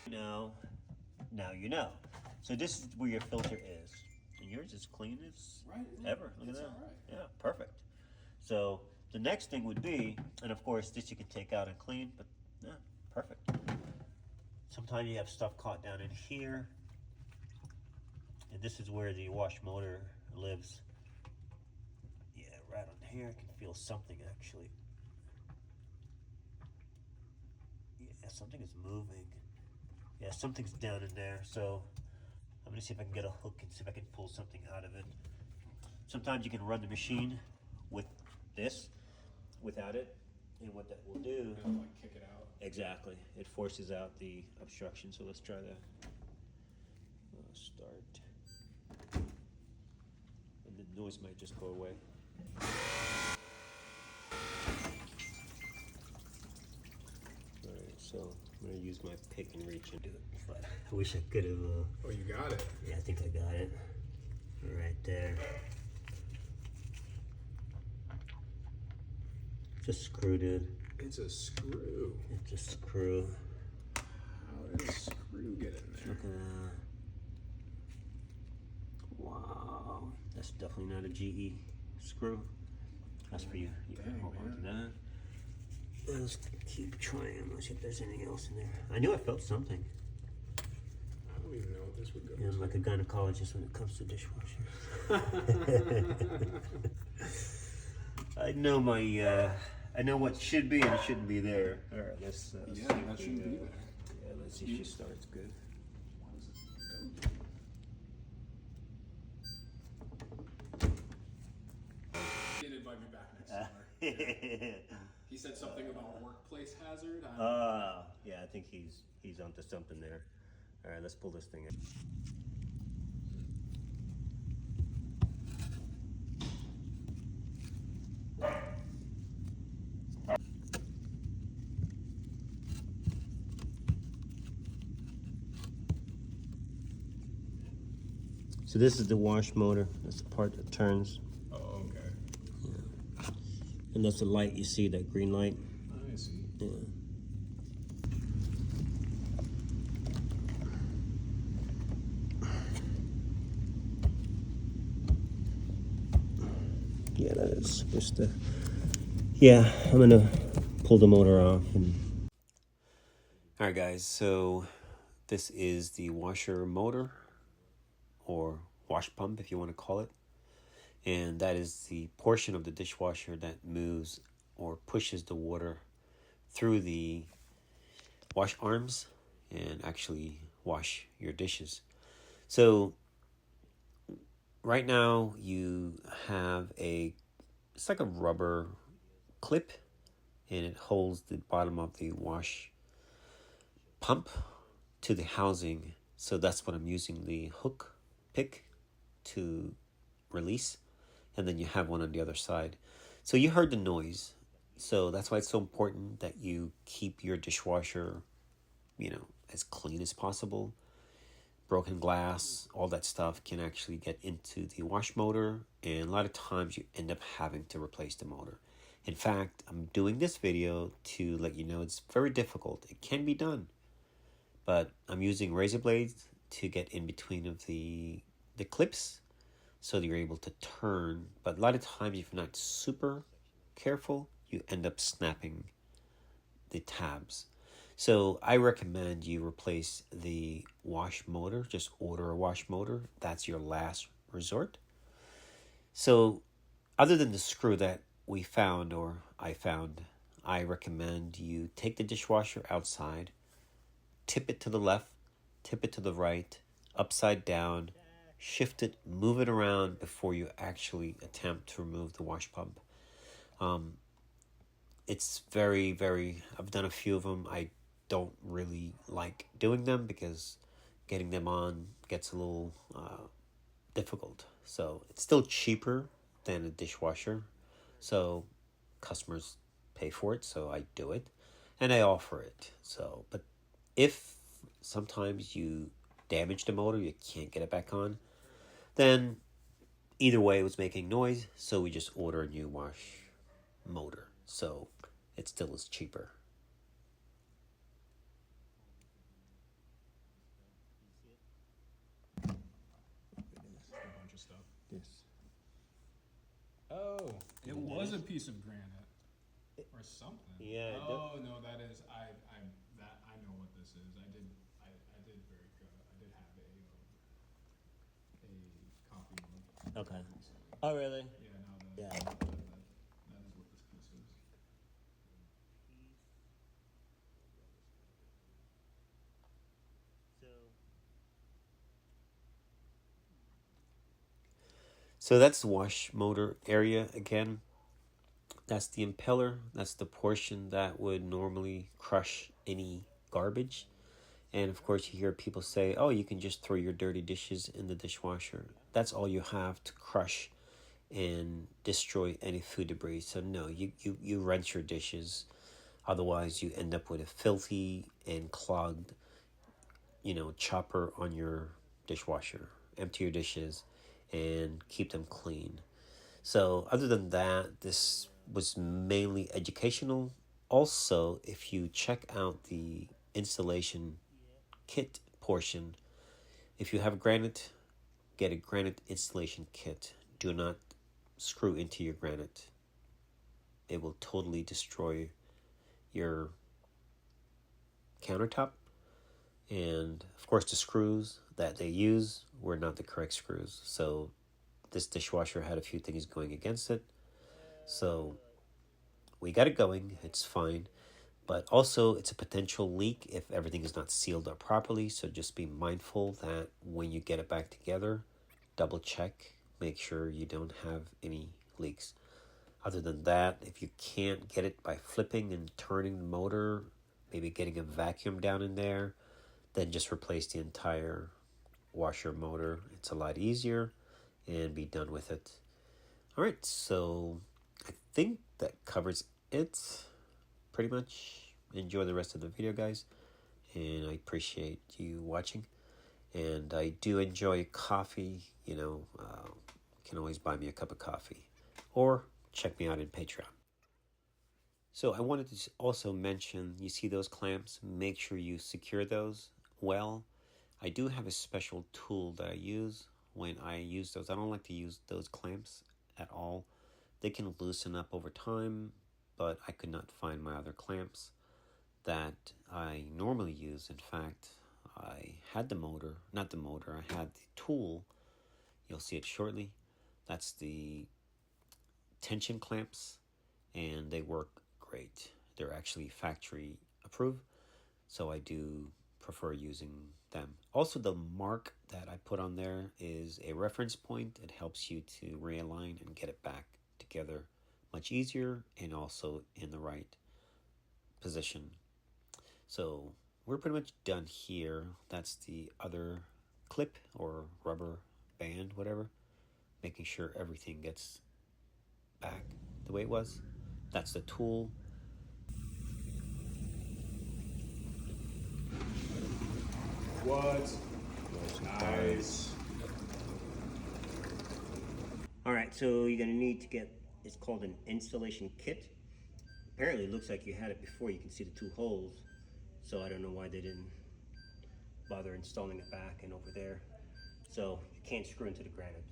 Now you know. So this is where your filter is. And yours is clean as ever. Look at that. Right. Yeah, perfect. So the next thing would be, and of course this you can take out and clean, but yeah, perfect. Sometimes you have stuff caught down in here. And this is where the wash motor lives. Yeah, right on here. I can feel something actually. Yeah, something is moving. Yeah, something's down in there. So I'm gonna see if I can get a hook and see if I can pull something out of it. Sometimes you can run the machine with this, without it, and what that will do. It'll like kick it out. Exactly. It forces out the obstruction. So let's try that. Start. And the noise might just go away. Alright, so I'm going to use my pick and reach and do it. But I wish I could have. Oh, you got it. Yeah, I think I got it. Right there. It's a screw, dude. It's a screw. It's a screw. How did a screw get in there? Look at that. Wow. That's definitely not a GE screw. That's for you. Dang, Hold on to man. that. Let's keep trying. Let's see if there's anything else in there. I knew I felt something. I don't even know what this would go Yeah, I'm to. like a gynecologist when it comes to dishwasher. I know my, I know what should be and shouldn't be there. All right, let's. Yeah, see if that we, shouldn't be there. Yeah, let's see if she starts good. Why does this go? He'd invite me back next summer. He said something about workplace hazard. I don't know. Yeah, I think he's onto something there. All right, let's pull this thing in. So this is the wash motor. That's the part that turns. Oh, okay. Yeah. And that's the light you see, that green light. I see. Yeah. Yeah, that is supposed to. Yeah, I'm gonna pull the motor off. All right, guys. So this is the washer motor, or wash pump, if you want to call it, and that is the portion of the dishwasher that moves or pushes the water through the wash arms and actually wash your dishes. So right now you have it's like a rubber clip, and it holds the bottom of the wash pump to the housing. So that's what I'm using the hook pick to release, and then you have one on the other side. So you heard the noise. So that's why it's so important that you keep your dishwasher, as clean as possible. Broken glass, all that stuff can actually get into the wash motor, and a lot of times you end up having to replace the motor. In fact, I'm doing this video to let you know it's very difficult. It can be done, but I'm using razor blades to get in between of the clips so that you're able to turn. But a lot of times, if you're not super careful, you end up snapping the tabs. So I recommend you replace the wash motor. Just order a wash motor. That's your last resort. So other than the screw that we found, or I found, I recommend you take the dishwasher outside, tip it to the left, tip it to the right, upside down, shift it, move it around before you actually attempt to remove the wash pump. It's very, very, I've done a few of them. I don't really like doing them because getting them on gets a little difficult. So it's still cheaper than a dishwasher. So customers pay for it, so I do it and I offer it. So, but if sometimes you damage the motor, you can't get it back on, then either way it was making noise, so we just order a new wash motor. So, it still is cheaper. It was a piece of granite or something. Yeah. Oh no, that is I know what this is. I did very good. I did have a copy of. Okay. Recently. Oh, really? Yeah. No. Yeah. That is what this piece is. So that's the wash motor area again. That's the impeller. That's the portion that would normally crush any garbage. And of course, you hear people say, oh, you can just throw your dirty dishes in the dishwasher. That's all you have to crush and destroy any food debris. So no, you rinse your dishes. Otherwise, you end up with a filthy and clogged, chopper on your dishwasher. Empty your dishes and keep them clean. So other than that, this was mainly educational. Also, if you check out the installation kit portion, if you have granite, get a granite installation kit. Do not screw into your granite. It will totally destroy your countertop. And of course, the screws that they use were not the correct screws. So this dishwasher had a few things going against it. So we got it going. It's fine. But also, it's a potential leak if everything is not sealed up properly. So just be mindful that when you get it back together, double check. Make sure you don't have any leaks. Other than that, if you can't get it by flipping and turning the motor, maybe getting a vacuum down in there, then just replace the entire washer motor. It's a lot easier and be done with it. All right, so I think that covers it pretty much. Enjoy the rest of the video, guys, and I appreciate you watching. And I do enjoy coffee. You can always buy me a cup of coffee or check me out in Patreon. So I wanted to also mention, you see those clamps? Make sure you secure those well. I do have a special tool that I use when I use those. I don't like to use those clamps at all. They can loosen up over time, but I could not find my other clamps that I normally use. In fact, I had not the motor, I had the tool. You'll see it shortly. That's the tension clamps, and they work great. They're actually factory approved, so I do prefer using them. Also, the mark that I put on there is a reference point. It helps you to realign and get it back together much easier and also in the right position. So we're pretty much done here. That's the other clip or rubber band, whatever, making sure everything gets back the way it was. That's the tool. What? Nice. All right, so you're gonna need to get, it's called an installation kit. Apparently it looks like you had it before. You can see the two holes. So I don't know why they didn't bother installing it back and over there. So you can't screw into the granite.